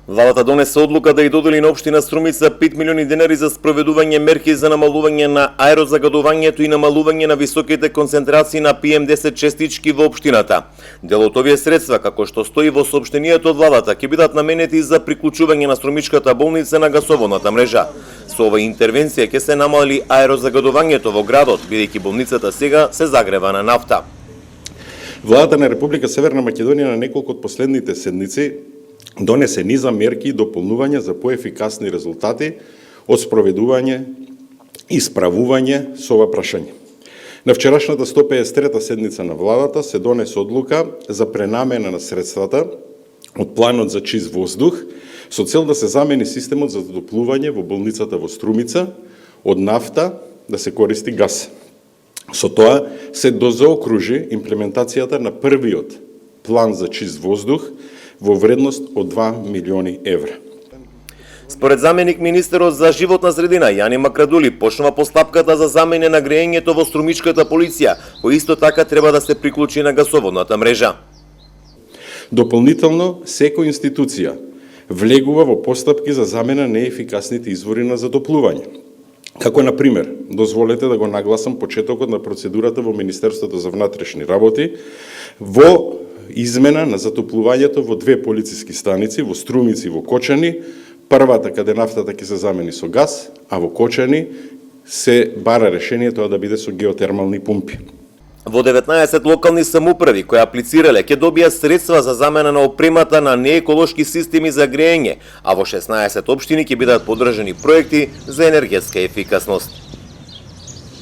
Владата донесе одлука да ја додели на општина Струмица 5 милиони денари за спроведување мерки за намалување на аерозагадувањето и намалување на високите концентрации на PM10 честички во општината. Дел од овие средства, како што стои во соопштението од владата, ќе бидат наменети за приклучување на струмичката болница на гасоводната мрежа. Со оваа интервенција ќе се намали аерозагадувањето во градот, бидејќи болницата сега се загрева на нафта. Владата на Република Северна Македонија на неколку од последните седмици донесе низа мерки и дополнување за поефикасни резултати од спроведување и справување со ова прашање. На вчерашната 153-та седница на владата се донесе одлука за пренамена на средствата од планот за чист воздух со цел да се замени системот за затоплување во болницата во Струмица од нафта да се користи газ. Со тоа се дозаокружи имплементацијата на првиот план за чист воздух во вредност од 2 милиони евра. Според заменик министерот за животна средина Јани Макрадули, почнува постапката за замене на греењето во струмичката полиција, кој исто така треба да се приклучи на гасоводната мрежа. Дополнително, секоја институција влегува во постапки за замена на неефикасните извори на затоплување. Како, например, дозволете да го нагласам почетокот на процедурата во Министерството за внатрешни работи во измена на затоплувањето во две полициски станици, во Струмици и во Кочани, првата каде нафтата ќе се замени со газ, а во Кочани се бара решение тоа да биде со геотермални пумпи. Во 19 локални самоуправи кои аплицирале ќе добијат средства за замена на опремата на нееколошки системи за греење, а во 16 општини ќе бидат поддржани проекти за енергетска ефикасност.